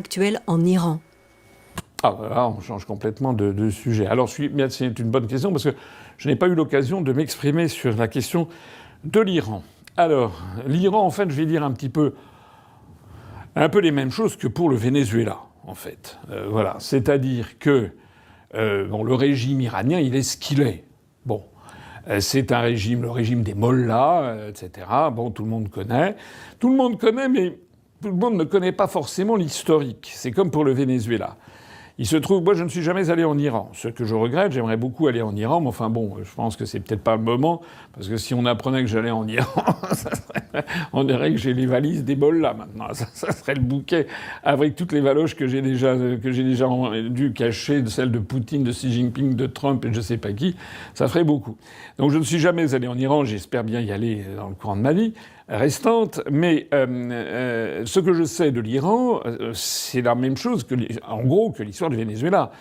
actuelle en Iran? Ah, là, on change complètement de sujet. Alors, c'est une bonne question parce que je n'ai pas eu l'occasion de m'exprimer sur la question de l'Iran. Alors, l'Iran, en fait, je vais dire un peu les mêmes choses que pour le Venezuela, en fait. Voilà. C'est-à-dire que, le régime iranien, il est ce qu'il est. Bon. C'est un régime, le régime des mollahs, etc. Bon, tout le monde connaît. Tout le monde connaît, mais tout le monde ne connaît pas forcément l'historique. C'est comme pour le Venezuela. Il se trouve, moi je ne suis jamais allé en Iran. Ce que je regrette, j'aimerais beaucoup aller en Iran, mais enfin bon, je pense que c'est peut-être pas le moment, parce que si on apprenait que j'allais en Iran, on dirait que j'ai les valises des mollahs maintenant. Ça serait le bouquet avec toutes les valoches que j'ai déjà dû cacher, celles de Poutine, de Xi Jinping, de Trump et je sais pas qui. Ça ferait beaucoup. Donc je ne suis jamais allé en Iran, j'espère bien y aller dans le courant de ma vie restante, mais ce que je sais de l'Iran, c'est la même chose en gros que l'histoire du Venezuela.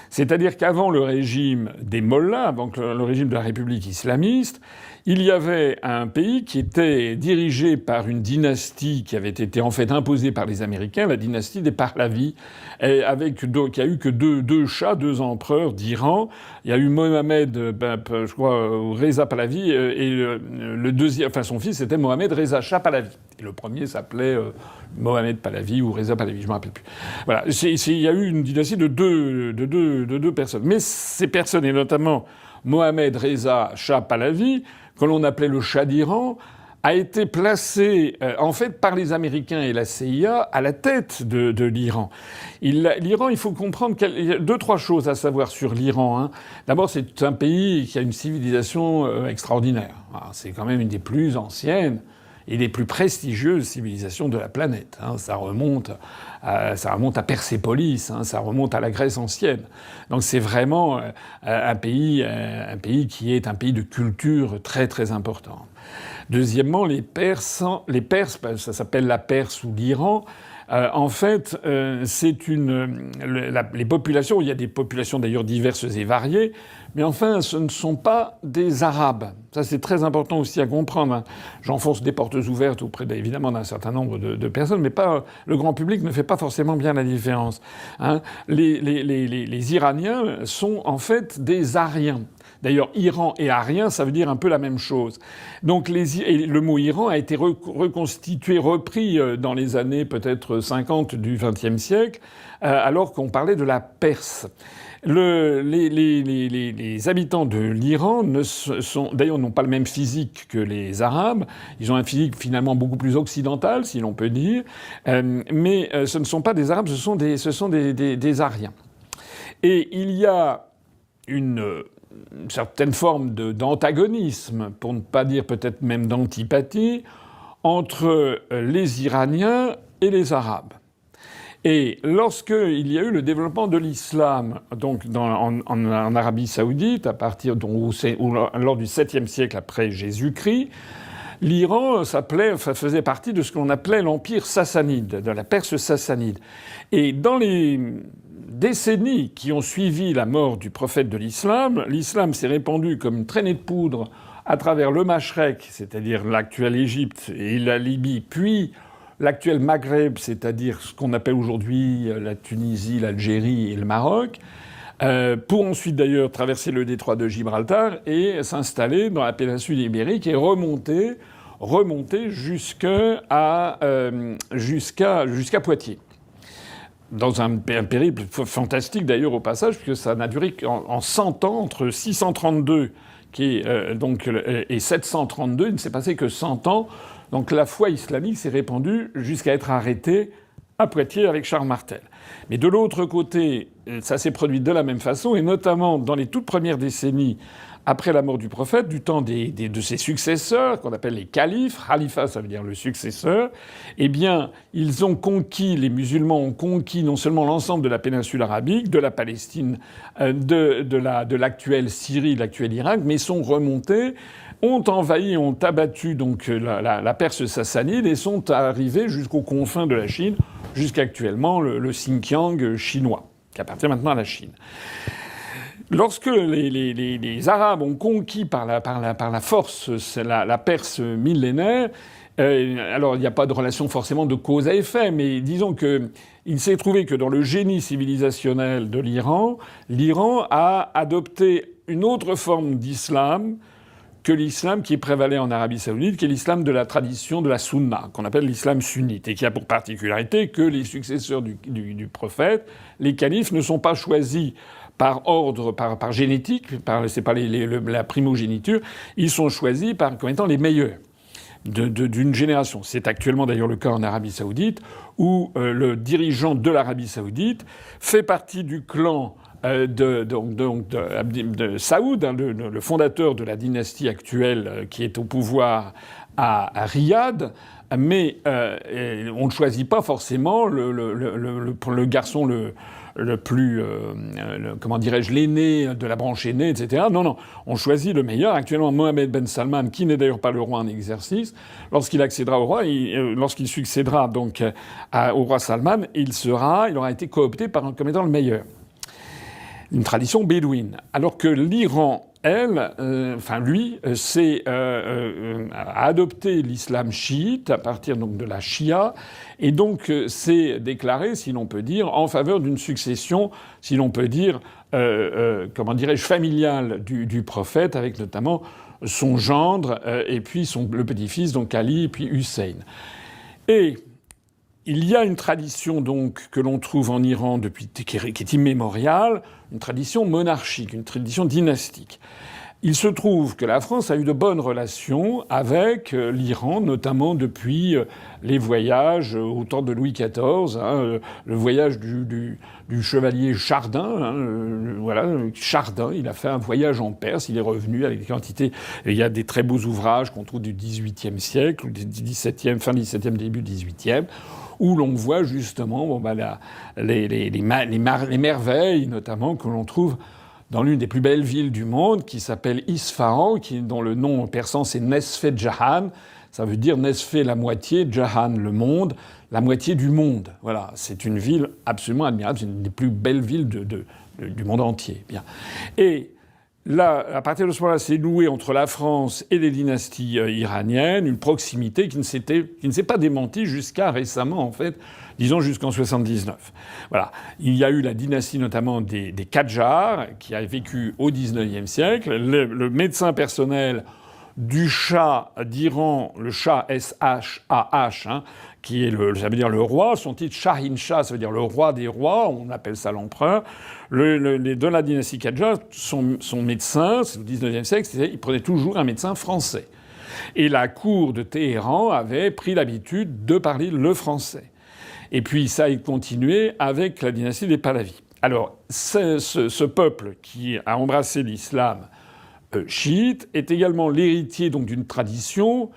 C'est-à-dire qu'avant le régime des mollahs, avant le régime de la République islamiste, il y avait un pays qui était dirigé par une dynastie qui avait été en fait imposée par les Américains, la dynastie des Pahlavis, qui a eu que deux chats, deux empereurs d'Iran. Il y a eu Mohamed, je crois, Reza Pahlavi, et le deuxième, enfin son fils c'était Mohamed Reza Shah Pahlavi. Et le premier s'appelait Mohamed Pahlavi ou Reza Pahlavi, je me rappelle plus. Voilà, il y a eu une dynastie de deux personnes. Mais ces personnes, et notamment Mohamed Reza Shah Pahlavi, que l'on appelait le Shah d'Iran, a été placé en fait par les Américains et la CIA à la tête de l'Iran. L'Iran, il faut comprendre qu'il y a trois choses à savoir sur l'Iran. Hein. D'abord, c'est un pays qui a une civilisation extraordinaire. C'est quand même une des plus anciennes et des plus prestigieuses civilisations de la planète. Hein. Ça remonte à Persépolis, hein, ça remonte à la Grèce ancienne. Donc c'est vraiment un pays qui est un pays de culture très très important. Deuxièmement, les Perses, ça s'appelle la Perse ou l'Iran. En fait, les populations, il y a des populations d'ailleurs diverses et variées, mais enfin, ce ne sont pas des Arabes. Ça, c'est très important aussi à comprendre. Hein. J'enfonce des portes ouvertes auprès, évidemment, d'un certain nombre de personnes, mais pas le grand public ne fait pas forcément bien la différence. Hein. Les Iraniens sont en fait des Aryens. D'ailleurs, Iran et Arien, ça veut dire un peu la même chose. Donc, le mot Iran a été reconstitué, repris dans les années peut-être 50 du XXe siècle, alors qu'on parlait de la Perse. Les habitants de l'Iran d'ailleurs n'ont pas le même physique que les Arabes. Ils ont un physique finalement beaucoup plus occidental, si l'on peut dire. Mais ce ne sont pas des Arabes, ce sont des Aryens. Et il y a une certaine forme d'antagonisme, pour ne pas dire peut-être même d'antipathie, entre les Iraniens et les Arabes. Et lorsqu'il y a eu le développement de l'islam, donc en Arabie Saoudite, lors du 7e siècle après Jésus-Christ, l'Iran faisait partie de ce qu'on appelait l'empire sassanide, de la Perse sassanide. Et dans les décennies qui ont suivi la mort du prophète de l'islam s'est répandu comme une traînée de poudre à travers le Mashrek, c'est-à-dire l'actuelle Égypte et la Libye, puis l'actuel Maghreb, c'est-à-dire ce qu'on appelle aujourd'hui la Tunisie, l'Algérie et le Maroc, pour ensuite d'ailleurs traverser le détroit de Gibraltar et s'installer dans la péninsule ibérique et remonter jusqu'à Poitiers. Dans un périple fantastique d'ailleurs au passage, puisque ça n'a duré qu'en 100 ans, entre 632 et 732, il ne s'est passé que 100 ans. Donc la foi islamique s'est répandue jusqu'à être arrêtée à Poitiers avec Charles Martel. Mais de l'autre côté, ça s'est produit de la même façon, et notamment dans les toutes premières décennies après la mort du prophète, du temps de ses successeurs, qu'on appelle les califes, khalifa ça veut dire le successeur, eh bien, les musulmans ont conquis non seulement l'ensemble de la péninsule arabique, de la Palestine, de l'actuelle Syrie, de l'actuel Irak, mais sont remontés, ont envahi, ont abattu donc la Perse sassanide et sont arrivés jusqu'aux confins de la Chine, jusqu'actuellement le Xinjiang chinois, qui appartient maintenant à la Chine. Lorsque les Arabes ont conquis par la force la Perse millénaire, alors il n'y a pas de relation forcément de cause à effet, mais disons que il s'est trouvé que dans le génie civilisationnel de l'Iran, l'Iran a adopté une autre forme d'islam que l'islam qui prévalait en Arabie Saoudite, qui est l'islam de la tradition de la Sunna, qu'on appelle l'islam sunnite, et qui a pour particularité que les successeurs du prophète, les califes, ne sont pas choisis par ordre, par génétique, c'est pas la primogéniture, ils sont choisis comme étant les meilleurs d'une génération. C'est actuellement d'ailleurs le cas en Arabie Saoudite, où le dirigeant de l'Arabie Saoudite fait partie du clan de Saoud, hein, le fondateur de la dynastie actuelle qui est au pouvoir à Riyad, mais on ne choisit pas forcément le garçon le plus, comment dirais-je, l'aîné de la branche aînée, etc. Non, on choisit le meilleur. Actuellement, Mohammed Ben Salman, qui n'est d'ailleurs pas le roi en exercice, lorsqu'il accédera au roi, lorsqu'il succédera donc au roi Salman, il aura été coopté comme étant le meilleur. Une tradition bédouine. Alors que l'Iran, lui, a adopté l'islam chiite à partir donc de la Shia, et donc s'est déclaré, si l'on peut dire, en faveur d'une succession, si l'on peut dire, comment dirais-je, familiale du prophète, avec notamment son gendre et puis le petit-fils, donc Ali, et puis Hussein. Et il y a une tradition donc que l'on trouve en Iran qui est immémoriale, une tradition monarchique, une tradition dynastique. Il se trouve que la France a eu de bonnes relations avec l'Iran, notamment depuis les voyages au temps de Louis XIV, hein, le voyage du chevalier Chardin. Chardin, il a fait un voyage en Perse, il est revenu avec des quantités. Il y a des très beaux ouvrages qu'on trouve du XVIIIe siècle, ou du XVIIe, fin XVIIe, début XVIIIe, où l'on voit justement les merveilles, notamment, que l'on trouve dans l'une des plus belles villes du monde, qui s'appelle Isfahan, dont le nom persan c'est Nesfé Jahan. Ça veut dire Nesfé la moitié, Jahan le monde, la moitié du monde. Voilà, c'est une ville absolument admirable, c'est une des plus belles villes du monde entier. Bien. Et là, à partir de ce moment-là, c'est noué entre la France et les dynasties iraniennes une proximité qui ne s'est pas démentie jusqu'à récemment, en fait, disons jusqu'en 79. Voilà. Il y a eu la dynastie notamment des Qajars, qui a vécu au XIXe siècle. Le médecin personnel du Shah d'Iran, le Shah S-H-A-H, hein, qui est ça veut dire le roi. Son titre Shahin Shah, ça veut dire le roi des rois. On appelle ça l'empereur. De la dynastie Qajar, son médecin, c'est au XIXe siècle, il prenait toujours un médecin français. Et la cour de Téhéran avait pris l'habitude de parler le français. Et puis ça a continué avec la dynastie des Pahlavis. Alors, ce peuple qui a embrassé l'islam chiite est également l'héritier donc d'une tradition,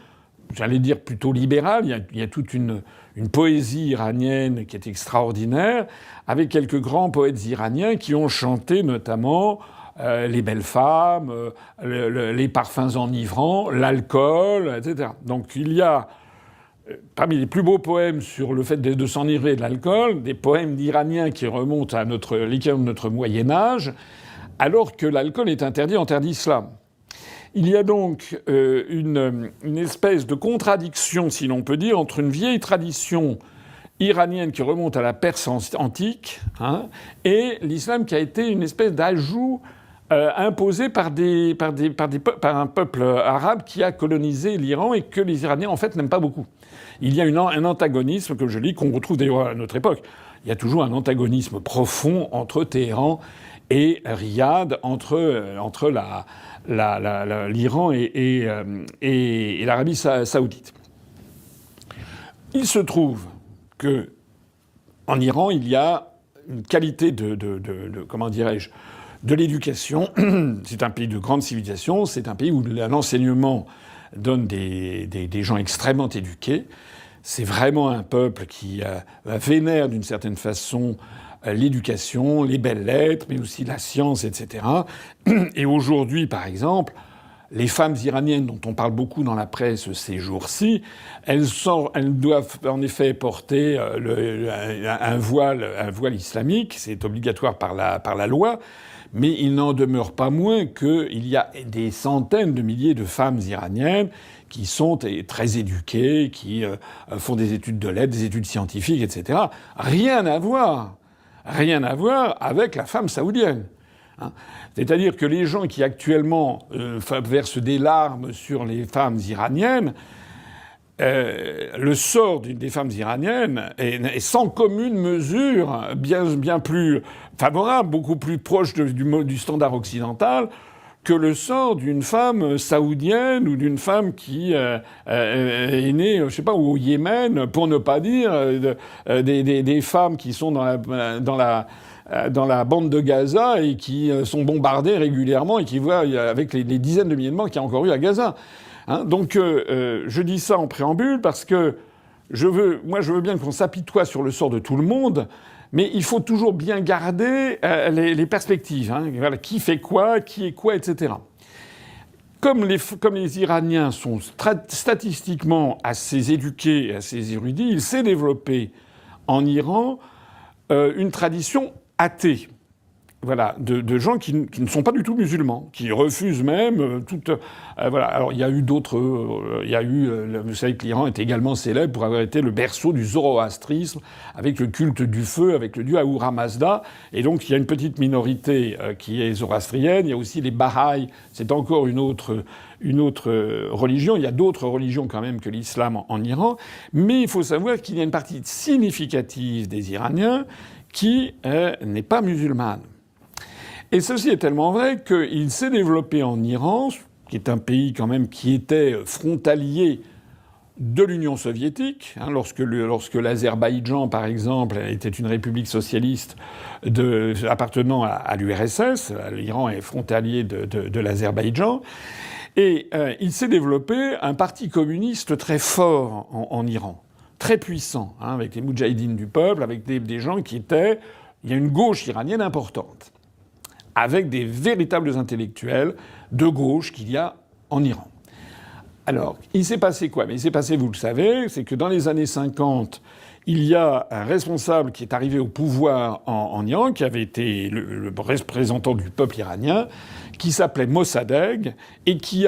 j'allais dire plutôt libérale. Il y a toute une poésie iranienne qui est extraordinaire, avec quelques grands poètes iraniens qui ont chanté notamment les belles femmes, les parfums enivrants, l'alcool, etc. Donc il y a parmi les plus beaux poèmes sur le fait de s'enivrer de l'alcool, des poèmes d'Iraniens qui remontent à l'équivalent de notre Moyen-Âge, alors que l'alcool est interdit en terre d'islam. Il y a donc une espèce de contradiction, si l'on peut dire, entre une vieille tradition iranienne qui remonte à la Perse antique, hein, et l'islam qui a été une espèce d'ajout imposé par un peuple arabe qui a colonisé l'Iran et que les Iraniens, en fait, n'aiment pas beaucoup. Il y a un antagonisme, comme je dis, qu'on retrouve d'ailleurs à notre époque. Il y a toujours un antagonisme profond entre Téhéran et Riyad, entre l'Iran et l'Arabie saoudite. Il se trouve que en Iran, il y a une qualité comment dirais-je, de l'éducation. C'est un pays de grande civilisation, c'est un pays où l'enseignement donne des gens extrêmement éduqués. C'est vraiment un peuple qui vénère d'une certaine façon l'éducation, les belles lettres, mais aussi la science, etc. Et aujourd'hui, par exemple, les femmes iraniennes dont on parle beaucoup dans la presse ces jours-ci, elles doivent en effet porter un voile islamique, c'est obligatoire par la loi, mais il n'en demeure pas moins qu'il y a des centaines de milliers de femmes iraniennes qui sont très éduquées, qui font des études de lettres, des études scientifiques, etc. Rien à voir avec la femme saoudienne. C'est-à-dire que les gens qui actuellement versent des larmes sur les femmes iraniennes, le sort des femmes iraniennes est sans commune mesure bien plus favorable, beaucoup plus proche du standard occidental que le sort d'une femme saoudienne ou d'une femme qui est née, je sais pas, au Yémen, pour ne pas dire des femmes qui sont dans la bande de Gaza et qui sont bombardées régulièrement et qui voient avec les dizaines de milliers de morts qu'il y a encore eu à Gaza. Donc je dis ça en préambule parce que je veux bien qu'on s'apitoie sur le sort de tout le monde, mais il faut toujours bien garder les perspectives. Voilà, qui fait quoi, qui est quoi, etc. Comme les Iraniens sont statistiquement assez éduqués et assez érudits, il s'est développé en Iran une tradition athée. Voilà, de gens qui ne sont pas du tout musulmans, qui refusent même toute. Voilà. Alors il y a eu d'autres. Vous savez que l'Iran est également célèbre pour avoir été le berceau du zoroastrisme, avec le culte du feu, avec le dieu Ahura Mazda. Et donc il y a une petite minorité qui est zoroastrienne. Il y a aussi les Bahaïs. C'est encore une autre religion. Il y a d'autres religions quand même que l'islam en Iran. Mais il faut savoir qu'il y a une partie significative des Iraniens qui n'est pas musulmane. Et ceci est tellement vrai qu'il s'est développé en Iran, qui est un pays quand même qui était frontalier de l'Union soviétique, lorsque l'Azerbaïdjan, par exemple, était une république socialiste appartenant à l'URSS. L'Iran est frontalier de l'Azerbaïdjan. Et il s'est développé un parti communiste très fort en Iran, très puissant, avec les moudjahidines du peuple, avec des gens qui étaient... Il y a une gauche iranienne importante, avec des véritables intellectuels de gauche qu'il y a en Iran. Alors, il s'est passé quoi? Mais il s'est passé, vous le savez, c'est que dans les années 50, il y a un responsable qui est arrivé au pouvoir en Iran, qui avait été le représentant du peuple iranien, qui s'appelait Mossadegh, et qui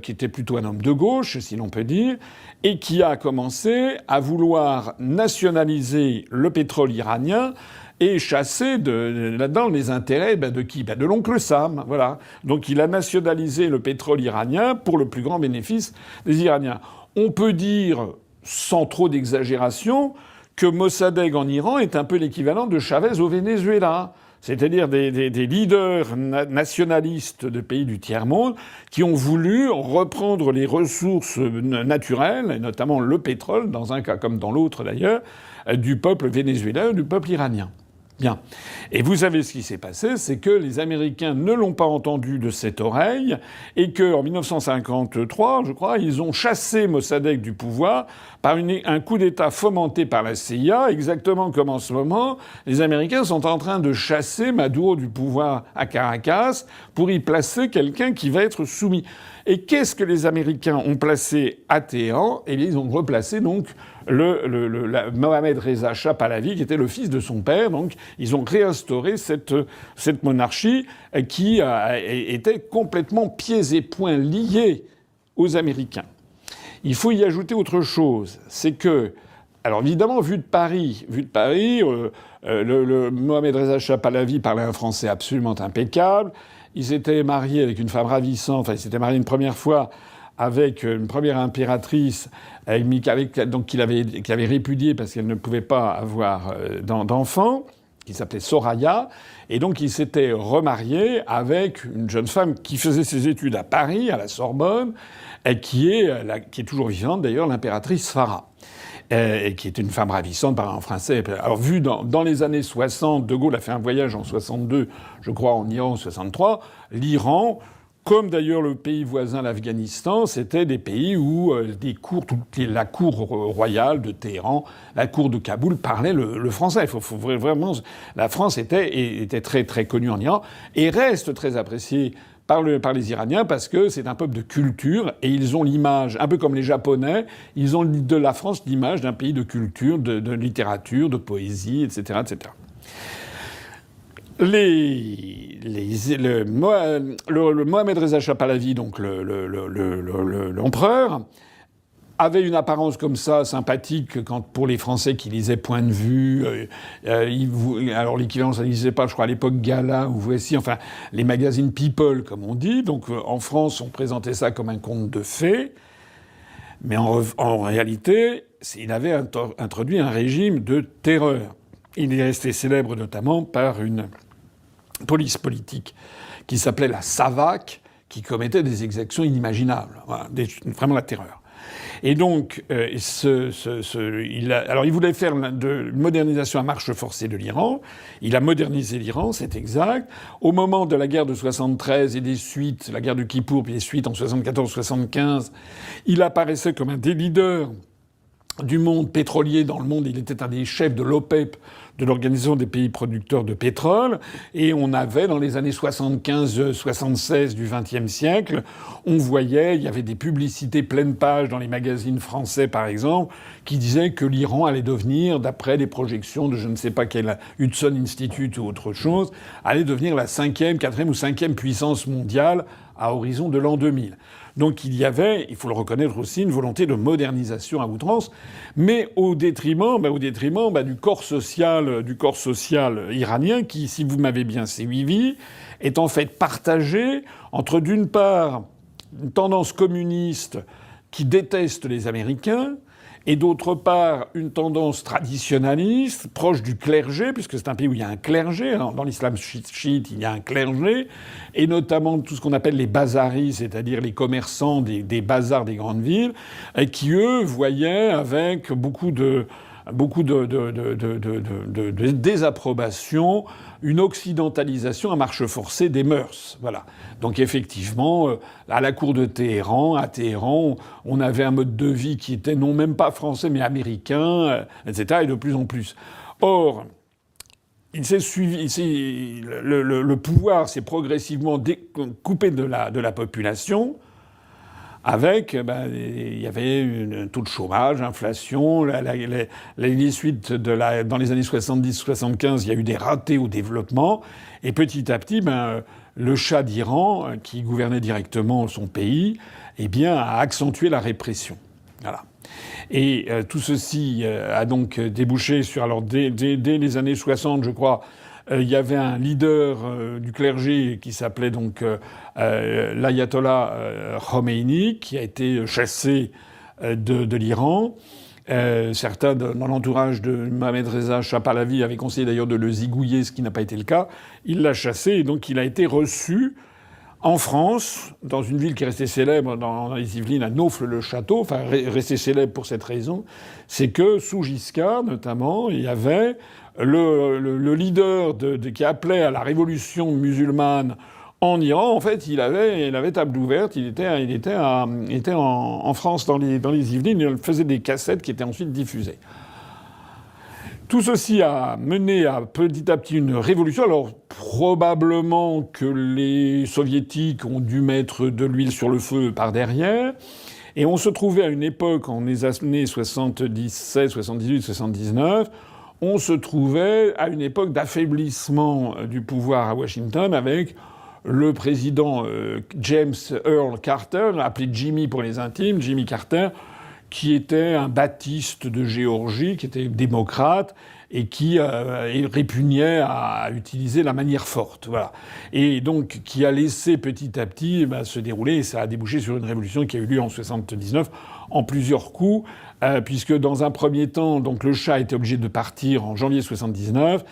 était plutôt un homme de gauche, si l'on peut dire, et qui a commencé à vouloir nationaliser le pétrole iranien et chasser là-dedans les intérêts de qui? De l'oncle Sam, voilà. Donc il a nationalisé le pétrole iranien pour le plus grand bénéfice des Iraniens. On peut dire, sans trop d'exagération, que Mossadegh en Iran est un peu l'équivalent de Chavez au Venezuela. C'est-à-dire des leaders nationalistes de pays du tiers-monde qui ont voulu reprendre les ressources naturelles, et notamment le pétrole, dans un cas comme dans l'autre d'ailleurs, du peuple vénézuélien, du peuple iranien. Bien. Et vous savez ce qui s'est passé, c'est que les Américains ne l'ont pas entendu de cette oreille et qu'en 1953, je crois, ils ont chassé Mossadegh du pouvoir par un coup d'État fomenté par la CIA, exactement comme en ce moment, les Américains sont en train de chasser Maduro du pouvoir à Caracas pour y placer quelqu'un qui va être soumis. Et qu'est-ce que les Américains ont placé à Téhéran? Eh bien, ils ont replacé donc Mohammad Reza Shah Pahlavi, qui était le fils de son père. Donc, ils ont réinstauré cette monarchie qui était complètement pieds et poings liés aux Américains. Il faut y ajouter autre chose, c'est que, alors évidemment, vu de Paris, Mohammad Reza Shah Pahlavi parlait un français absolument impeccable. Il s'était marié avec une femme ravissante. Enfin, il s'était marié une première fois avec une première impératrice, donc qu'il avait répudiée parce qu'elle ne pouvait pas avoir d'enfant, qui s'appelait Soraya. Et donc il s'était remarié avec une jeune femme qui faisait ses études à Paris, à la Sorbonne, et qui est toujours vivante d'ailleurs, l'impératrice Farah. Et qui était une femme ravissante, parlant en français. Alors, vu dans les années 60, De Gaulle a fait un voyage en 62, je crois, en Iran en 63. L'Iran, comme d'ailleurs le pays voisin, l'Afghanistan, c'était des pays où la cour royale de Téhéran, la cour de Kaboul parlait le français. Faut vraiment, la France était très, très connue en Iran et reste très appréciée par les Iraniens parce que c'est un peuple de culture et ils ont l'image, un peu comme les Japonais, ils ont de la France l'image d'un pays de culture, de littérature, de poésie, etc., etc. Le Mohammad Reza Shah Pahlavi, donc l'empereur, avait une apparence comme ça, sympathique, pour les Français qui lisaient Point de vue. Alors l'équivalent, ça n'existait pas, je crois, à l'époque Gala ou Voici, enfin, les magazines People, comme on dit. Donc en France, on présentait ça comme un conte de fées. Mais en réalité, il avait introduit un régime de terreur. Il est resté célèbre notamment par une police politique qui s'appelait la SAVAK, qui commettait des exactions inimaginables. Voilà, vraiment la terreur. Et donc, il voulait faire une modernisation à marche forcée de l'Iran. Il a modernisé l'Iran, c'est exact. Au moment de la guerre de 73 et des suites, la guerre du Kippour, puis les suites en 74-75, il apparaissait comme un des leaders du monde pétrolier dans le monde. Il était un des chefs de l'OPEP, de l'Organisation des pays producteurs de pétrole. Et on avait, dans les années 75-76 du XXe siècle, on voyait, il y avait des publicités pleines pages dans les magazines français, par exemple, qui disaient que l'Iran allait devenir, d'après les projections de je ne sais pas quel Hudson Institute ou autre chose, allait devenir la 4e ou 5e puissance mondiale à horizon de l'an 2000. Donc il y avait, il faut le reconnaître aussi, une volonté de modernisation à outrance, mais au détriment du corps social iranien qui, si vous m'avez bien suivi, est en fait partagé entre d'une part une tendance communiste qui déteste les Américains, et d'autre part une tendance traditionnaliste, proche du clergé, puisque c'est un pays où il y a un clergé. Dans l'islam chiite, il y a un clergé, et notamment tout ce qu'on appelle les bazaris, c'est-à-dire les commerçants des bazars des grandes villes, et qui, eux, voyaient avec beaucoup de désapprobation une occidentalisation à marche forcée des mœurs. Voilà. Donc effectivement, à la cour de Téhéran, on avait un mode de vie qui était non même pas français mais américain, etc. et de plus en plus. Or, le pouvoir s'est progressivement coupé de la population. Avec, il y avait un taux de chômage, inflation, les suites dans les années 70-75, il y a eu des ratés au développement, et petit à petit, le Shah d'Iran, qui gouvernait directement son pays, a accentué la répression. Voilà. Et tout ceci a donc débouché sur, alors dès les années 60, je crois, il y avait un leader du clergé qui s'appelait donc l'ayatollah Khomeini, qui a été chassé de l'Iran. Certains dans l'entourage de Mohammad Reza Shah Pahlavi avaient conseillé d'ailleurs de le zigouiller, ce qui n'a pas été le cas. Il l'a chassé et donc il a été reçu en France, dans une ville qui est restée célèbre dans les Yvelines, à Naufle-le-Château, enfin restée célèbre pour cette raison, c'est que sous Giscard, notamment, il y avait le leader qui appelait à la révolution musulmane en Iran. En fait, il avait table ouverte, il était en France, dans les Yvelines, il faisait des cassettes qui étaient ensuite diffusées. Tout ceci a mené à petit une révolution. Alors, probablement que les Soviétiques ont dû mettre de l'huile sur le feu par derrière. Et on se trouvait à une époque, en les années 77, 78, 79, on se trouvait à une époque d'affaiblissement du pouvoir à Washington avec le président James Earl Carter, appelé Jimmy pour les intimes, Jimmy Carter, qui était un baptiste de Géorgie, qui était démocrate et qui répugnait à utiliser la manière forte. Voilà. Et donc qui a laissé petit à petit se dérouler, et ça a débouché sur une révolution qui a eu lieu en 79 en plusieurs coups, puisque dans un premier temps, donc le Shah était obligé de partir en janvier 79.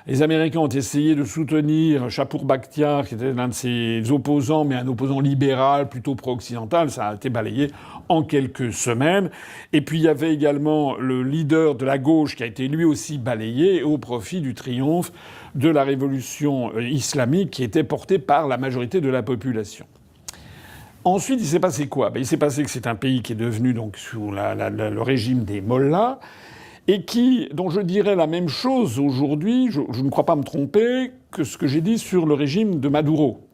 Les Américains ont essayé de soutenir Shapour Bakhtiar, qui était l'un de ses opposants, mais un opposant libéral, plutôt pro-occidental. Ça a été balayé en quelques semaines. Et puis il y avait également le leader de la gauche qui a été lui aussi balayé au profit du triomphe de la révolution islamique qui était portée par la majorité de la population. Ensuite, il s'est passé quoi ? Il s'est passé que c'est un pays qui est devenu donc sous le régime des mollahs, et dont je dirais la même chose aujourd'hui, je ne crois pas me tromper, que ce que j'ai dit sur le régime de Maduro.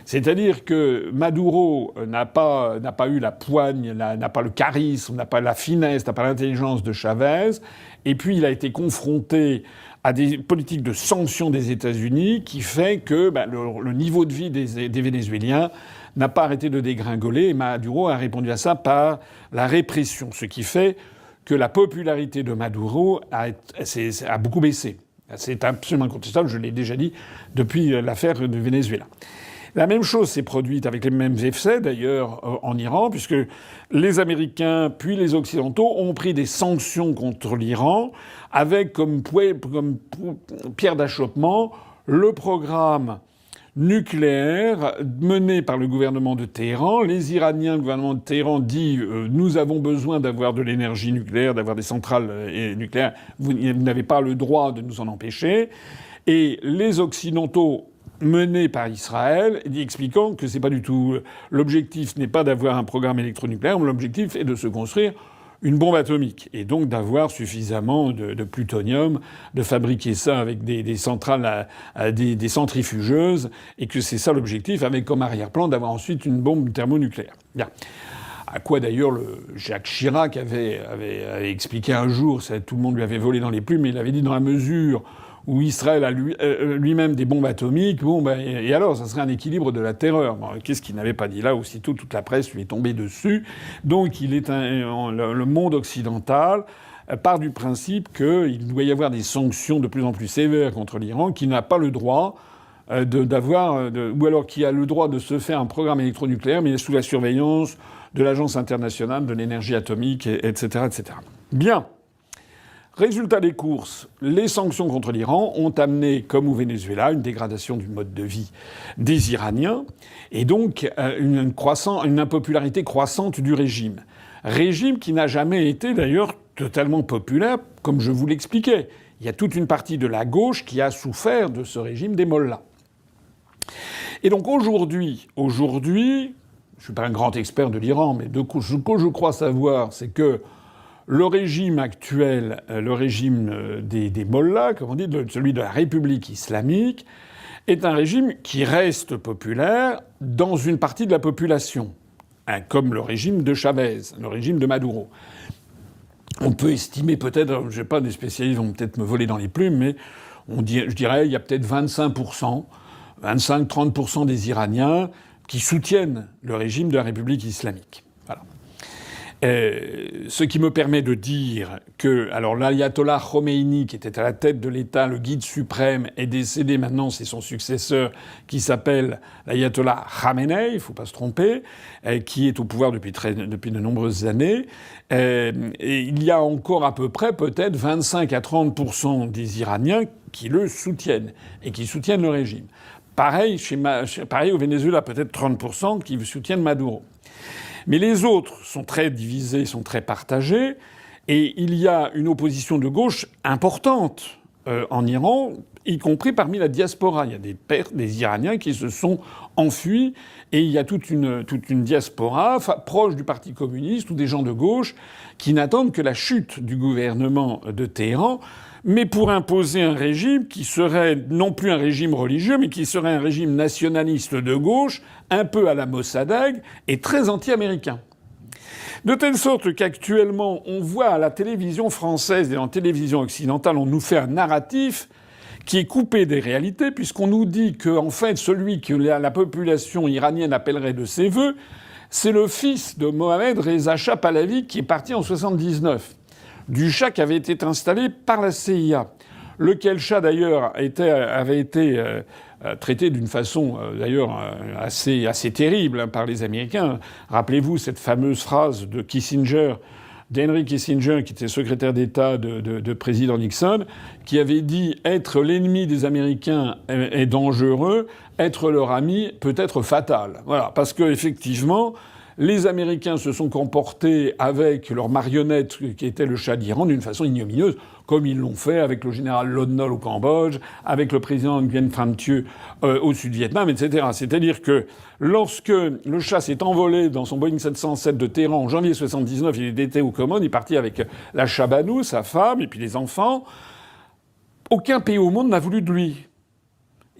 C'est-à-dire que Maduro n'a pas eu la poigne, n'a pas le charisme, n'a pas la finesse, n'a pas l'intelligence de Chavez. Et puis il a été confronté à des politiques de sanctions des États-Unis qui fait que le niveau de vie des Vénézuéliens n'a pas arrêté de dégringoler. Et Maduro a répondu à ça par la répression, ce qui fait que la popularité de Maduro a beaucoup baissé. C'est absolument incontestable, je l'ai déjà dit, depuis l'affaire du Venezuela. La même chose s'est produite avec les mêmes effets, d'ailleurs, en Iran, puisque les Américains puis les Occidentaux ont pris des sanctions contre l'Iran avec comme pierre d'achoppement le programme nucléaire mené par le gouvernement de Téhéran. Les Iraniens, le gouvernement de Téhéran dit nous avons besoin d'avoir de l'énergie nucléaire, d'avoir des centrales nucléaires. Vous n'avez pas le droit de nous en empêcher. Et les Occidentaux menés par Israël, expliquant que c'est pas du tout l'objectif n'est pas d'avoir un programme électronucléaire, mais l'objectif est de se construire une bombe atomique et donc d'avoir suffisamment de plutonium, de fabriquer ça avec des centrales, des centrifugeuses, et que c'est ça l'objectif, avec comme arrière-plan d'avoir ensuite une bombe thermonucléaire. Bien. À quoi d'ailleurs Jacques Chirac avait expliqué un jour, tout le monde lui avait volé dans les plumes, mais il avait dit dans la mesure où Israël a lui-même des bombes atomiques, et alors, ça serait un équilibre de la terreur. Bon, qu'est-ce qu'il n'avait pas dit là? Aussitôt, toute la presse lui est tombée dessus. Donc, le monde occidental part du principe qu'il doit y avoir des sanctions de plus en plus sévères contre l'Iran, qui n'a pas le droit ou alors qui a le droit de se faire un programme électronucléaire, mais sous la surveillance de l'Agence internationale de l'énergie atomique, etc., etc. Bien. Résultat des courses, les sanctions contre l'Iran ont amené, comme au Venezuela, une dégradation du mode de vie des Iraniens et donc une impopularité croissante du régime. Régime qui n'a jamais été d'ailleurs totalement populaire, comme je vous l'expliquais. Il y a toute une partie de la gauche qui a souffert de ce régime des mollahs. Et donc aujourd'hui, je suis pas un grand expert de l'Iran, mais ce que je crois savoir, c'est que le régime actuel, le régime des mollahs, comme on dit, celui de la République islamique, est un régime qui reste populaire dans une partie de la population, comme le régime de Chavez, le régime de Maduro. On peut estimer peut-être, je sais pas, des spécialistes vont peut-être me voler dans les plumes, mais je dirais il y a peut-être 25-30% des Iraniens qui soutiennent le régime de la République islamique. Voilà. Ce qui me permet de dire que, alors l'ayatollah Khomeini, qui était à la tête de l'État, le guide suprême, est décédé maintenant, c'est son successeur qui s'appelle l'ayatollah Khamenei, il faut pas se tromper, qui est au pouvoir depuis de nombreuses années. Et il y a encore à peu près peut-être 25 à 30% des Iraniens qui le soutiennent et qui soutiennent le régime. Pareil au Venezuela, peut-être 30% qui soutiennent Maduro. Mais les autres sont très divisés, sont très partagés, et il y a une opposition de gauche importante en Iran, y compris parmi la diaspora. Il y a des Iraniens qui se sont enfuis, et il y a toute une diaspora proche du Parti communiste ou des gens de gauche qui n'attendent que la chute du gouvernement de Téhéran, mais pour imposer un régime qui serait non plus un régime religieux, mais qui serait un régime nationaliste de gauche, un peu à la Mossadegh, et très anti-américain. De telle sorte qu'actuellement, on voit à la télévision française et en télévision occidentale, on nous fait un narratif qui est coupé des réalités, puisqu'on nous dit que, en fait, celui que la population iranienne appellerait de ses vœux, c'est le fils de Mohamed Reza Shah Pahlavi qui est parti en 79. Du Shah qui avait été installé par la CIA, lequel Shah d'ailleurs avait été traité d'une façon d'ailleurs assez terrible par les Américains. Rappelez-vous cette fameuse phrase de Kissinger, d'Henry Kissinger, qui était secrétaire d'État de président Nixon, qui avait dit « Être l'ennemi des Américains est dangereux, être leur ami peut être fatal ». Voilà, parce que effectivement, les Américains se sont comportés avec leur marionnette qui était le Shah d'Iran d'une façon ignominieuse, comme ils l'ont fait avec le général Lon Nol au Cambodge, avec le président Nguyen Phan Thieu au Sud-Vietnam, etc. C'est-à-dire que lorsque le Shah s'est envolé dans son Boeing 707 de Téhéran en janvier 79, il était aux commandes, il est parti avec la Shah Banu, sa femme, et puis les enfants. Aucun pays au monde n'a voulu de lui.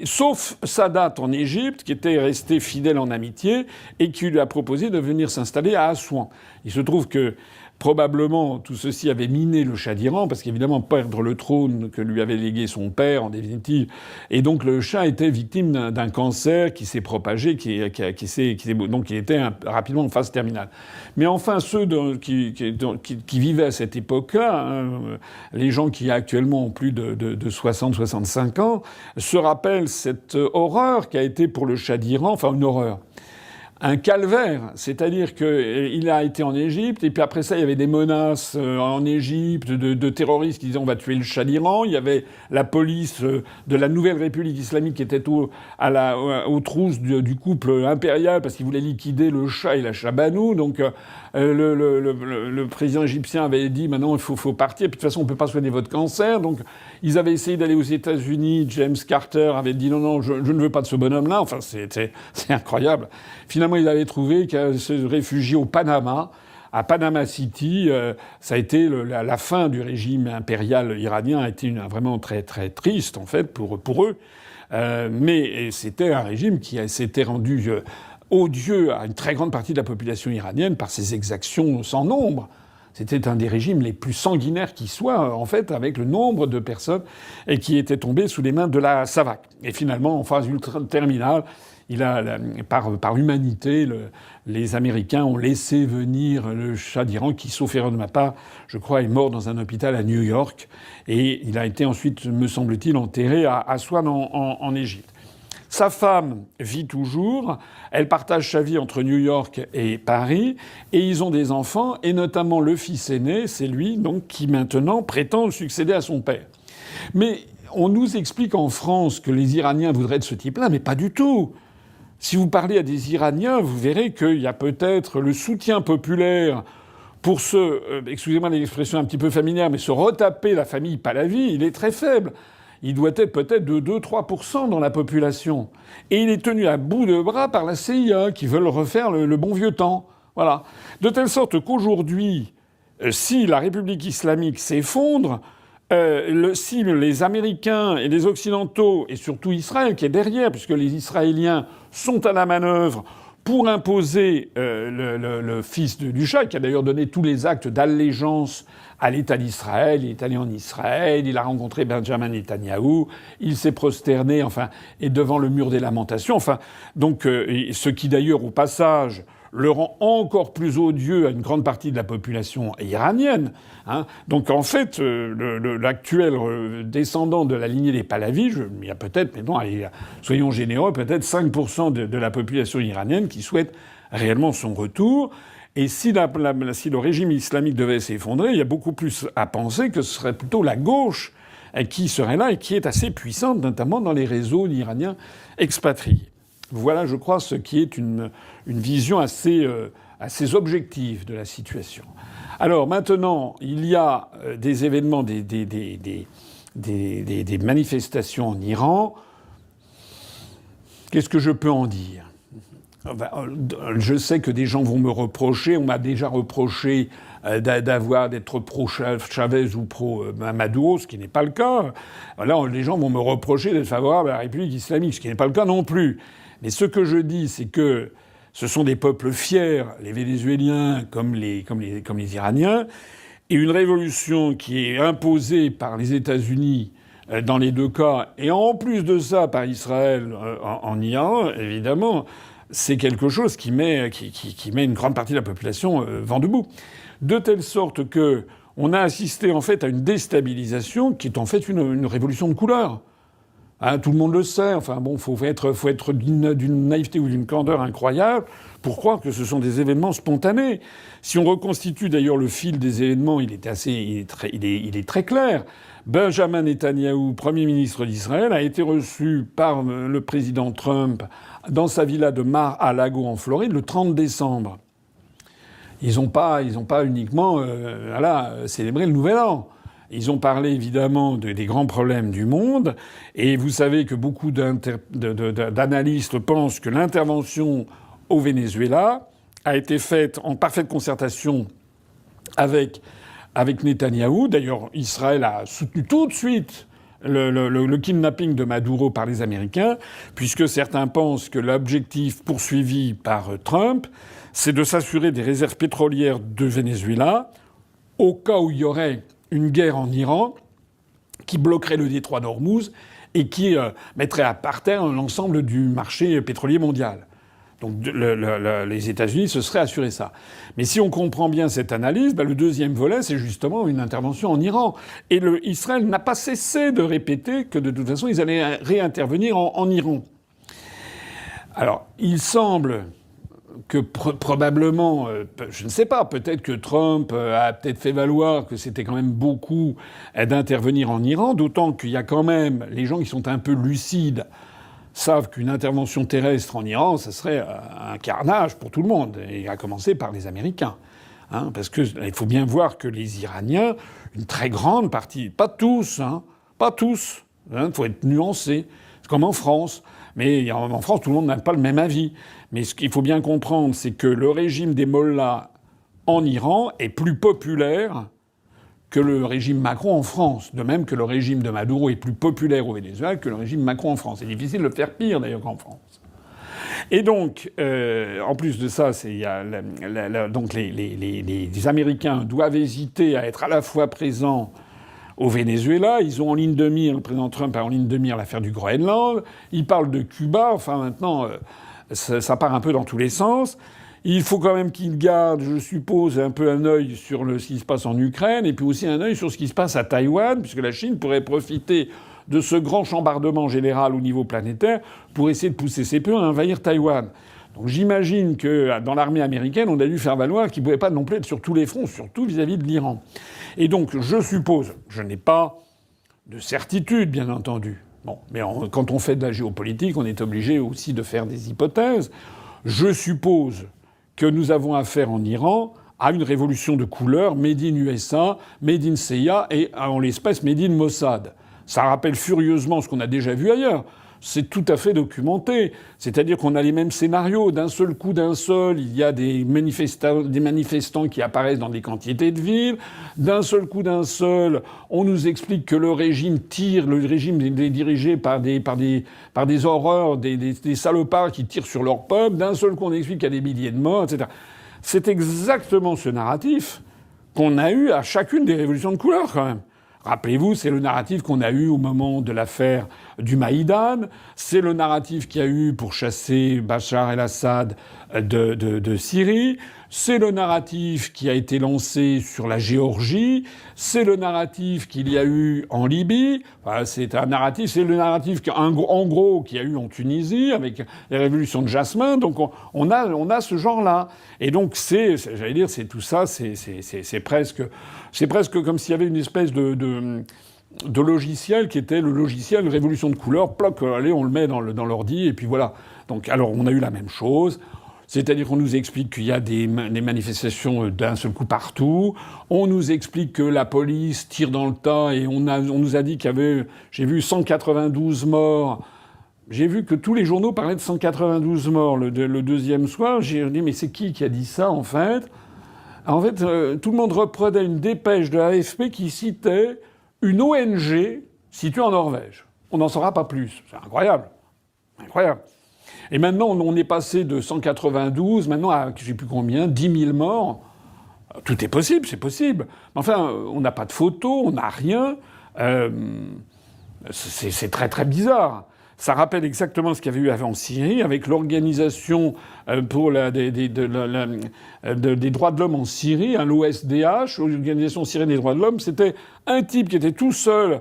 sauf Sadat en Égypte, qui était resté fidèle en amitié et qui lui a proposé de venir s'installer à Assouan. Il se trouve que probablement tout ceci avait miné le Shah d'Iran, parce qu'évidemment perdre le trône que lui avait légué son père en définitive, et donc le Shah était victime d'un cancer qui s'est propagé, donc il était rapidement en phase terminale. Mais enfin ceux qui vivaient à cette époque-là, hein, les gens qui actuellement ont plus de 60-65 ans, se rappellent cette horreur qui a été pour le Shah d'Iran, enfin une horreur. Un calvaire, c'est-à-dire qu'il a été en Égypte, et puis après ça, il y avait des menaces en Égypte de terroristes qui disaient on va tuer le Shah d'Iran. Il y avait la police de la Nouvelle République islamique qui était aux trousses du couple impérial parce qu'ils voulaient liquider le Shah et la Shah Banu. Donc le président égyptien avait dit maintenant il faut partir, puis de toute façon on peut pas soigner votre cancer. Donc ils avaient essayé d'aller aux États-Unis. James Carter avait dit non, je ne veux pas de ce bonhomme-là. Enfin c'est incroyable. Finalement, ils avaient trouvé qu'à se réfugier au Panama, à Panama City, ça a été la fin du régime impérial iranien a été vraiment très très triste en fait pour eux. Mais c'était un régime qui s'était rendu odieux à une très grande partie de la population iranienne par ses exactions sans nombre. C'était un des régimes les plus sanguinaires qui soit, en fait, avec le nombre de personnes et qui étaient tombées sous les mains de la SAVAK. Et finalement, en phase terminale, par humanité, les Américains ont laissé venir le Shah d'Iran, qui, sauf erreur de ma part, je crois, est mort dans un hôpital à New York. Et il a été ensuite, me semble-t-il, enterré à Aswan en Égypte. Sa femme vit toujours. Elle partage sa vie entre New York et Paris. Et ils ont des enfants, et notamment le fils aîné, c'est lui, donc, qui maintenant prétend succéder à son père. Mais on nous explique en France que les Iraniens voudraient de ce type-là, mais pas du tout. Si vous parlez à des Iraniens, vous verrez qu'il y a peut-être le soutien populaire pour excusez-moi l'expression un petit peu familière, mais se retaper la famille Pahlavi, il est très faible. Il doit être peut-être de 2-3% dans la population. Et il est tenu à bout de bras par la CIA, qui veulent refaire le bon vieux temps. Voilà. De telle sorte qu'aujourd'hui, si la République islamique s'effondre, si les Américains et les Occidentaux, et surtout Israël qui est derrière, puisque les Israéliens sont à la manœuvre pour imposer le fils du Shah, qui a d'ailleurs donné tous les actes d'allégeance à l'État d'Israël. Il est allé en Israël, il a rencontré Benjamin Netanyahou, il s'est prosterné, et devant le mur des lamentations. Donc, ce qui d'ailleurs, au passage, le rend encore plus odieux à une grande partie de la population iranienne. Hein. Donc en fait, l'actuel descendant de la lignée des Pahlavi, il y a peut-être, mais non, allez, soyons généreux, peut-être 5% de la population iranienne qui souhaite réellement son retour. Et si le régime islamique devait s'effondrer, il y a beaucoup plus à penser que ce serait plutôt la gauche qui serait là et qui est assez puissante, notamment dans les réseaux iraniens expatriés. Voilà, je crois, ce qui est une vision assez objective de la situation. Alors maintenant, il y a des événements, des manifestations en Iran. Qu'est-ce que je peux en dire ? Je sais que des gens vont me reprocher, on m'a déjà reproché d'être pro-Chavez ou pro-Maduro, ce qui n'est pas le cas. Là, les gens vont me reprocher d'être favorable à la République islamique, ce qui n'est pas le cas non plus. Mais ce que je dis, c'est que ce sont des peuples fiers, les Vénézuéliens comme les Iraniens, et une révolution qui est imposée par les États-Unis dans les deux cas, et en plus de ça par Israël en Iran, évidemment, c'est quelque chose qui met une grande partie de la population vent debout. De telle sorte que on a assisté en fait à une déstabilisation qui est en fait une révolution de couleur. Hein, tout le monde le sait. Faut être d'une naïveté ou d'une candeur incroyable pour croire que ce sont des événements spontanés. Si on reconstitue d'ailleurs le fil des événements, il est très clair. Benjamin Netanyahou, Premier ministre d'Israël, a été reçu par le président Trump dans sa villa de Mar-a-Lago en Floride le 30 décembre. Ils n'ont pas uniquement célébré le Nouvel An. Ils ont parlé évidemment des grands problèmes du monde. Et vous savez que beaucoup d'analystes pensent que l'intervention au Venezuela a été faite en parfaite concertation avec Netanyahou. D'ailleurs, Israël a soutenu tout de suite le kidnapping de Maduro par les Américains, puisque certains pensent que l'objectif poursuivi par Trump, c'est de s'assurer des réserves pétrolières de Venezuela au cas où il y aurait une guerre en Iran qui bloquerait le détroit d'Ormuz et qui mettrait à par terre l'ensemble du marché pétrolier mondial. Donc les États-Unis se seraient assurés ça. Mais si on comprend bien cette analyse, le deuxième volet, c'est justement une intervention en Iran. Et Israël n'a pas cessé de répéter que de toute façon, ils allaient réintervenir en Iran. Alors, il semble que probablement, je ne sais pas, peut-être que Trump a peut-être fait valoir que c'était quand même beaucoup d'intervenir en Iran, d'autant qu'il y a quand même les gens qui sont un peu lucides savent qu'une intervention terrestre en Iran, ça serait un carnage pour tout le monde, et à commencer par les Américains. Parce qu'il faut bien voir que les Iraniens, une très grande partie, pas tous, il faut être nuancé, c'est comme en France. Mais en France, tout le monde n'a pas le même avis. Mais ce qu'il faut bien comprendre, c'est que le régime des mollahs en Iran est plus populaire que le régime Macron en France. De même que le régime de Maduro est plus populaire au Venezuela que le régime Macron en France. C'est difficile de le faire pire, d'ailleurs, qu'en France. Et donc, en plus de ça, donc les Américains doivent hésiter à être à la fois présents au Venezuela. Ils ont en ligne de mire, le président Trump a en ligne de mire l'affaire du Groenland. Il parle de Cuba. Enfin, maintenant, ça part un peu dans tous les sens. Il faut quand même qu'il garde, je suppose, un peu un œil sur ce qui se passe en Ukraine et puis aussi un œil sur ce qui se passe à Taïwan, puisque la Chine pourrait profiter de ce grand chambardement général au niveau planétaire pour essayer de pousser ses pions à envahir Taïwan. Donc j'imagine que dans l'armée américaine, on a dû faire valoir qu'ils ne pouvaient pas non plus être sur tous les fronts, surtout vis-à-vis de l'Iran. Et donc je suppose, je n'ai pas de certitude, bien entendu. Bon, mais quand on fait de la géopolitique, on est obligé aussi de faire des hypothèses. Je suppose que nous avons affaire en Iran à une révolution de couleur made in USA, made in CIA et en l'espèce made in Mossad. Ça rappelle furieusement ce qu'on a déjà vu ailleurs. C'est tout à fait documenté. C'est-à-dire qu'on a les mêmes scénarios. D'un seul coup, il y a des manifestants qui apparaissent dans des quantités de villes. D'un seul coup, on nous explique que le régime tire. Le régime est dirigé par des horreurs, des salopards qui tirent sur leur peuple. D'un seul coup, on explique qu'il y a des milliers de morts, etc. C'est exactement ce narratif qu'on a eu à chacune des révolutions de couleur, quand même. Rappelez-vous, c'est le narratif qu'on a eu au moment de l'affaire du Maïdan. C'est le narratif qu'il y a eu pour chasser Bachar el-Assad de Syrie. C'est le narratif qui a été lancé sur la Géorgie. C'est le narratif qu'il y a eu en Libye. Enfin, c'est le narratif en gros qu'il y a eu en Tunisie avec les révolutions de Jasmin. Donc on a ce genre-là. Et donc c'est tout ça, c'est presque comme s'il y avait une espèce de logiciel qui était le logiciel révolution de couleur. Ploc, allez, on le met dans l'ordi et puis voilà. Donc alors on a eu la même chose. C'est-à-dire qu'on nous explique qu'il y a des manifestations d'un seul coup partout. On nous explique que la police tire dans le tas et on nous a dit qu'il y avait, j'ai vu 192 morts. J'ai vu que tous les journaux parlaient de 192 morts le deuxième soir. J'ai dit mais c'est qui a dit ça en fait ? En fait, tout le monde reprenait une dépêche de l'AFP qui citait une ONG située en Norvège. On n'en saura pas plus. C'est incroyable. Incroyable. Et maintenant, on est passé de 192, maintenant à, je ne sais plus combien, 10 000 morts. Tout est possible, c'est possible. Mais enfin, on n'a pas de photos, on n'a rien. C'est très très bizarre. Ça rappelle exactement ce qu'il y avait eu avant en Syrie, avec l'organisation pour des droits de l'homme en Syrie, l'OSDH, l'Organisation syrienne des droits de l'homme. C'était un type qui était tout seul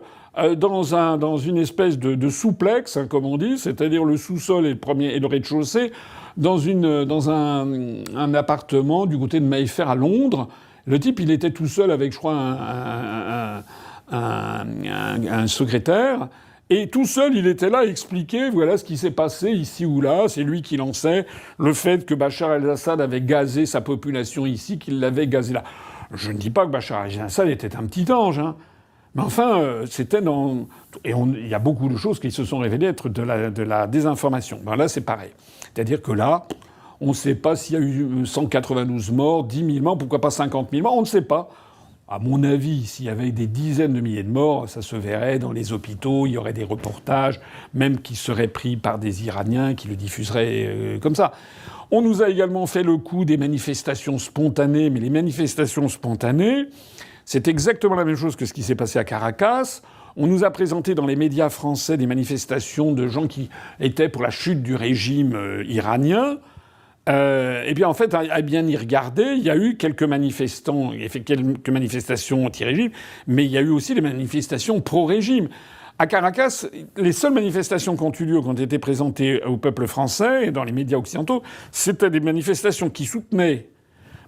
dans une espèce de souplex, comme on dit, c'est-à-dire le sous-sol et le rez-de-chaussée, dans un appartement du côté de Mayfair à Londres. Le type, il était tout seul avec, je crois, un secrétaire. Et tout seul, il était là à expliquer, voilà ce qui s'est passé ici ou là. C'est lui qui lançait le fait que Bachar el-Assad avait gazé sa population ici, qu'il l'avait gazé là. Je ne dis pas que Bachar el-Assad était un petit ange, hein. Mais enfin, c'était dans... Et il y a beaucoup de choses qui se sont révélées être de la désinformation. Ben là, c'est pareil. C'est-à-dire que là, on ne sait pas s'il y a eu 192 morts, 10 000 morts, pourquoi pas 50 000 morts, on ne sait pas. À mon avis, s'il y avait des dizaines de milliers de morts, ça se verrait dans les hôpitaux, il y aurait des reportages, même qui seraient pris par des Iraniens qui le diffuseraient comme ça. On nous a également fait le coup des manifestations spontanées, mais les manifestations spontanées, c'est exactement la même chose que ce qui s'est passé à Caracas. On nous a présenté dans les médias français des manifestations de gens qui étaient pour la chute du régime iranien. Et bien en fait, à bien y regarder, il y a eu quelques manifestants, il y a fait quelques manifestations anti-régime, mais il y a eu aussi des manifestations pro-régime. À Caracas, les seules manifestations qui ont eu lieu, qui ont été présentées au peuple français et dans les médias occidentaux, c'était des manifestations qui soutenaient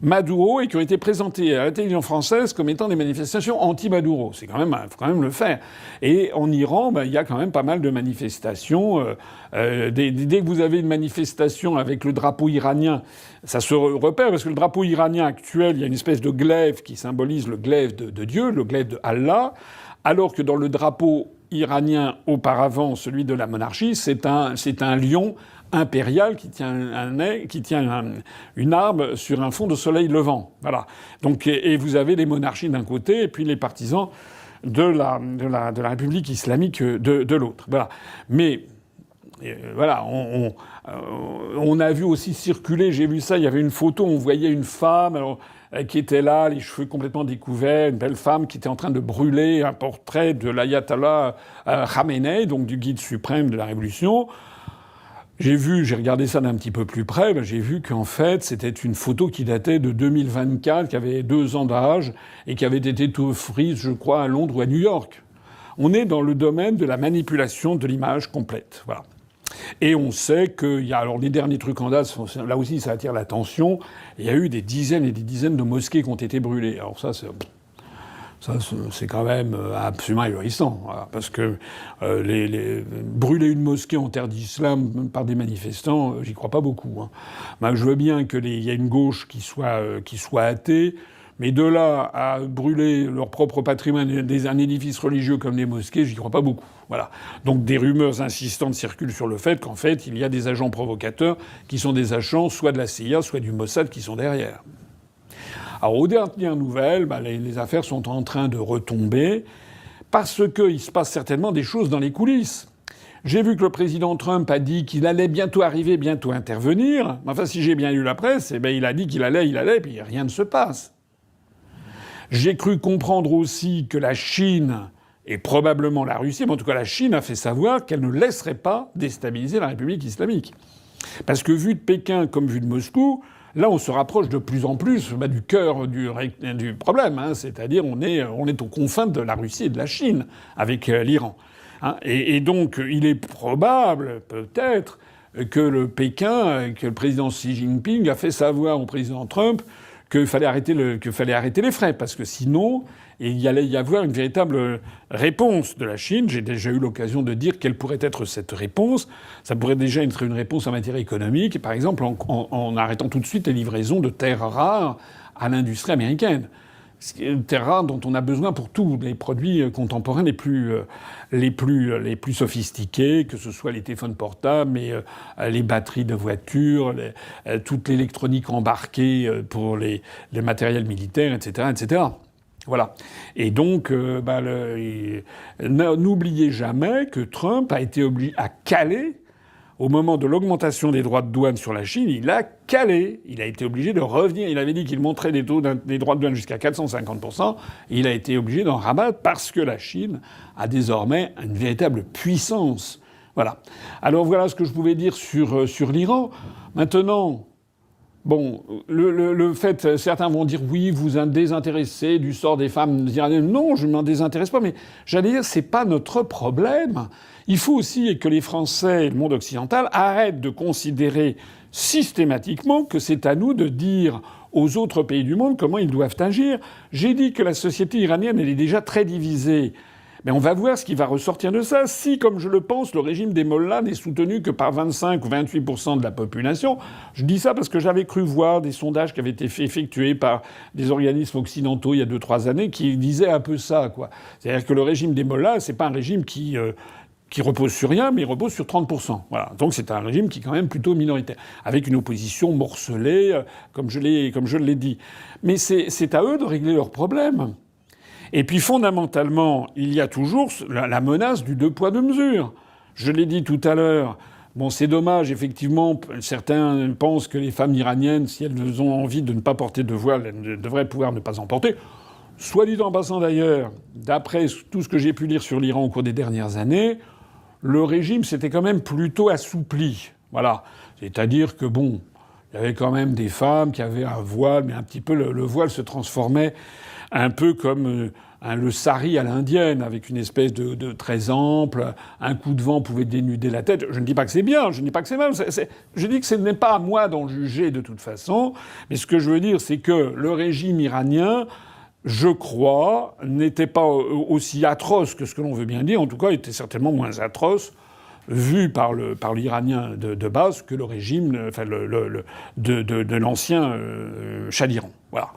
Maduro et qui ont été présentées à la télévision française comme étant des manifestations anti-Maduro. C'est faut quand même le faire. Et en Iran, il y a quand même pas mal de manifestations. Dès que vous avez une manifestation avec le drapeau iranien, ça se repère parce que le drapeau iranien actuel, il y a une espèce de glaive qui symbolise le glaive de Dieu, le glaive de Allah, alors que dans le drapeau iranien auparavant, celui de la monarchie, c'est un lion impérial qui tient une arme sur un fond de soleil levant. Voilà. Donc, et vous avez les monarchies d'un côté et puis les partisans de la République islamique de l'autre. Voilà. Mais voilà, on a vu aussi circuler, j'ai vu ça, il y avait une photo, on voyait une femme qui était là, les cheveux complètement découverts, une belle femme qui était en train de brûler un portrait de l'ayatollah Khamenei, donc du guide suprême de la révolution. J'ai regardé ça d'un petit peu plus près, j'ai vu qu'en fait, c'était une photo qui datait de 2024, qui avait 2 ans d'âge, et qui avait été prise, je crois, à Londres ou à New York. On est dans le domaine de la manipulation de l'image complète. Voilà. Et on sait qu'il y a, alors les derniers trucs en date, là aussi ça attire l'attention, il y a eu des dizaines et des dizaines de mosquées qui ont été brûlées. Alors ça, c'est quand même absolument ahurissant. Voilà, parce que brûler une mosquée en terre d'islam par des manifestants, j'y crois pas beaucoup. Hein. Ben, je veux bien qu'il y ait une gauche qui soit athée, mais de là à brûler leur propre patrimoine, un édifice religieux comme les mosquées, j'y crois pas beaucoup. Voilà. Donc des rumeurs insistantes circulent sur le fait qu'en fait, il y a des agents provocateurs qui sont des agents soit de la CIA, soit du Mossad qui sont derrière. Alors, aux dernières nouvelles, les affaires sont en train de retomber parce qu'il se passe certainement des choses dans les coulisses. J'ai vu que le président Trump a dit qu'il allait bientôt arriver, bientôt intervenir. Enfin, si j'ai bien lu la presse, il a dit qu'il allait, puis rien ne se passe. J'ai cru comprendre aussi que la Chine, et probablement la Russie, mais en tout cas la Chine a fait savoir qu'elle ne laisserait pas déstabiliser la République islamique. Parce que vu de Pékin comme vu de Moscou, là, on se rapproche de plus en plus du cœur du problème, hein, c'est-à-dire on est aux confins de la Russie et de la Chine avec l'Iran. Hein, et donc, il est probable, peut-être, que le président Xi Jinping a fait savoir au président Trump qu'il fallait arrêter les frais, parce que sinon, il allait y avoir une véritable réponse de la Chine. J'ai déjà eu l'occasion de dire quelle pourrait être cette réponse. Ça pourrait déjà être une réponse en matière économique, par exemple en arrêtant tout de suite les livraisons de terres rares à l'industrie américaine. Terres rares dont on a besoin pour tous les produits contemporains les plus sophistiqués, que ce soit les téléphones portables, mais les batteries de voitures, toute l'électronique embarquée pour les matériels militaires, etc., etc. Voilà. Et donc, n'oubliez jamais que Trump a été obligé à caler. Au moment de l'augmentation des droits de douane sur la Chine, il a calé. Il a été obligé de revenir. Il avait dit qu'il monterait des droits de douane jusqu'à 450%. Et il a été obligé d'en rabattre parce que la Chine a désormais une véritable puissance. Voilà. Alors voilà ce que je pouvais dire sur l'Iran. Maintenant, bon, le fait, certains vont dire oui, vous êtes désintéressé du sort des femmes iraniennes. Non, je ne m'en désintéresse pas, mais j'allais dire, c'est pas notre problème. Il faut aussi que les Français et le monde occidental arrêtent de considérer systématiquement que c'est à nous de dire aux autres pays du monde comment ils doivent agir. J'ai dit que la société iranienne, elle est déjà très divisée. Mais on va voir ce qui va ressortir de ça. Si, comme je le pense, le régime des mollahs n'est soutenu que par 25 ou 28% de la population, je dis ça parce que j'avais cru voir des sondages qui avaient été effectués par des organismes occidentaux il y a 2-3 années qui disaient un peu ça, quoi. C'est-à-dire que le régime des mollahs, c'est pas un régime qui repose sur rien, mais il repose sur 30%. Voilà. Donc c'est un régime qui est quand même plutôt minoritaire, avec une opposition morcelée, comme je l'ai dit. Mais c'est à eux de régler leurs problèmes. Et puis fondamentalement, il y a toujours la menace du 2 poids 2 mesures. Je l'ai dit tout à l'heure. Bon, c'est dommage, effectivement, certains pensent que les femmes iraniennes, si elles ont envie de ne pas porter de voile, elles devraient pouvoir ne pas en porter. Soit dit en passant d'ailleurs, d'après tout ce que j'ai pu lire sur l'Iran au cours des dernières années, le régime s'était quand même plutôt assoupli. Voilà. C'est-à-dire que bon, il y avait quand même des femmes qui avaient un voile, mais un petit peu le voile se transformait un peu comme le sari à l'indienne, avec une espèce de très ample, un coup de vent pouvait dénuder la tête. Je ne dis pas que c'est bien, je ne dis pas que c'est mal. Je dis que ce n'est pas à moi d'en juger de toute façon. Mais ce que je veux dire, c'est que le régime iranien, je crois, n'était pas aussi atroce que ce que l'on veut bien dire. En tout cas, il était certainement moins atroce vu par l'Iranien de base que le régime de l'ancien Shah d'Iran. Voilà.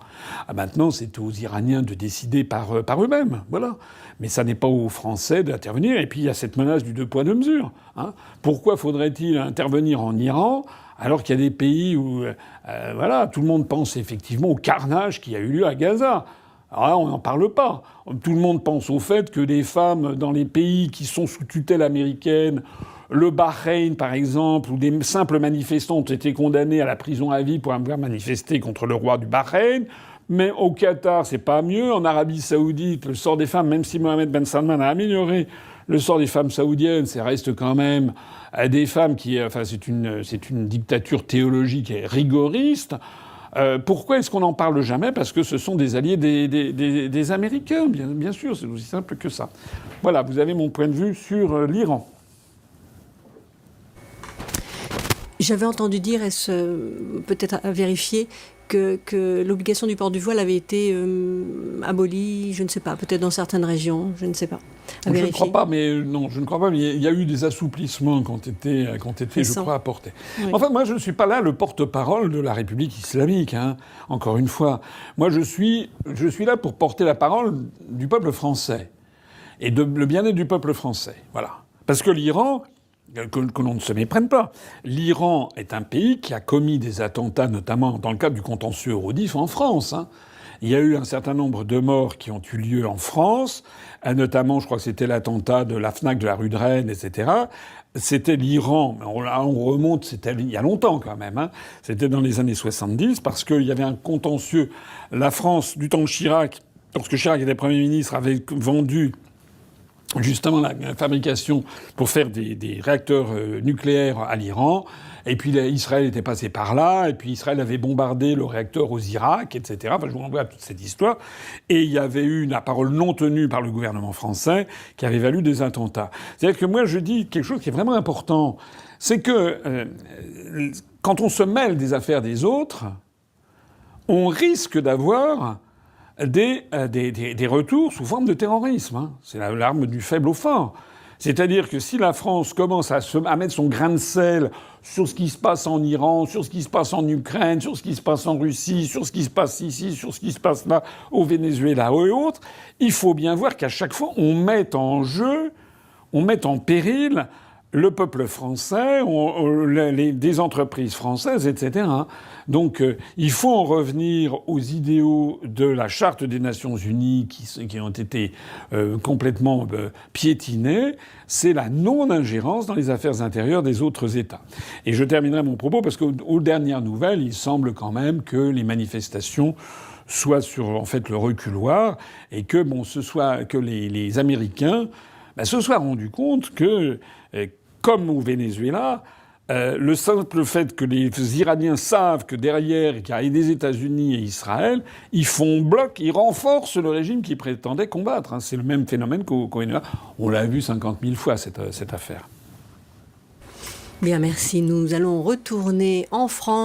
Maintenant, c'est aux Iraniens de décider par eux-mêmes. Voilà. Mais ça n'est pas aux Français d'intervenir. Et puis, il y a cette menace du 2 poids 2 mesures. Hein. Pourquoi faudrait-il intervenir en Iran alors qu'il y a des pays où voilà, tout le monde pense effectivement au carnage qui a eu lieu à Gaza? Alors là, on n'en parle pas. Tout le monde pense au fait que des femmes dans les pays qui sont sous tutelle américaine, le Bahreïn par exemple, où des simples manifestants ont été condamnés à la prison à vie pour avoir manifesté contre le roi du Bahreïn. Mais au Qatar, c'est pas mieux. En Arabie Saoudite, le sort des femmes, même si Mohamed Ben Salman a amélioré le sort des femmes saoudiennes, ça reste quand même des femmes qui... Enfin, c'est une dictature théologique et rigoriste. Pourquoi est-ce qu'on n'en parle jamais? Parce que ce sont des alliés des Américains, bien sûr, c'est aussi simple que ça. Voilà, vous avez mon point de vue sur l'Iran. J'avais entendu dire, est-ce peut-être à vérifier, que l'obligation du port du voile avait été abolie, je ne sais pas, peut-être dans certaines régions, je ne sais pas. Je ne crois pas, mais non, je ne crois pas. Mais il y a eu des assouplissements qui ont été, je crois, apportés. Oui. Enfin, moi, je ne suis pas là le porte-parole de la République islamique. Hein. Encore une fois, moi, je suis là pour porter la parole du peuple français et le bien-être du peuple français. Voilà. Parce que l'Iran, que l'on ne se méprenne pas, l'Iran est un pays qui a commis des attentats, notamment dans le cadre du contentieux Eurodif en France. Hein. Il y a eu un certain nombre de morts qui ont eu lieu en France, notamment, je crois que c'était l'attentat de la FNAC de la rue de Rennes, etc. C'était l'Iran, on remonte, c'était il y a longtemps quand même, hein. C'était dans les années 70, parce qu'il y avait un contentieux. La France, du temps de Chirac, lorsque Chirac était Premier ministre, avait vendu justement la fabrication pour faire des réacteurs nucléaires à l'Iran. Et puis Israël était passé par là, et puis Israël avait bombardé le réacteur aux Irak, etc. Enfin, je vous renvoie à toute cette histoire. Et il y avait eu une parole non tenue par le gouvernement français qui avait valu des attentats. C'est-à-dire que moi, je dis quelque chose qui est vraiment important. C'est que quand on se mêle des affaires des autres, on risque d'avoir des retours sous forme de terrorisme. Hein. C'est l'arme du faible au fort. C'est-à-dire que si la France commence à mettre son grain de sel sur ce qui se passe en Iran, sur ce qui se passe en Ukraine, sur ce qui se passe en Russie, sur ce qui se passe ici, sur ce qui se passe là, au Venezuela et autres, il faut bien voir qu'à chaque fois, on met en jeu, on met en péril le peuple français, des entreprises françaises, etc. Donc il faut en revenir aux idéaux de la Charte des Nations Unies qui ont été complètement piétinés. C'est la non-ingérence dans les affaires intérieures des autres États. Et je terminerai mon propos parce qu'aux dernières nouvelles, il semble quand même que les manifestations soient sur en fait le reculoir et que les Américains se soient rendus compte que comme au Venezuela, le simple fait que les Iraniens savent que derrière, il y a des États-Unis et Israël, ils font bloc, ils renforcent le régime qu'ils prétendaient combattre. Hein. C'est le même phénomène qu'au Venezuela. On l'a vu 50 000 fois, cette affaire. Bien, merci. Nous allons retourner en France.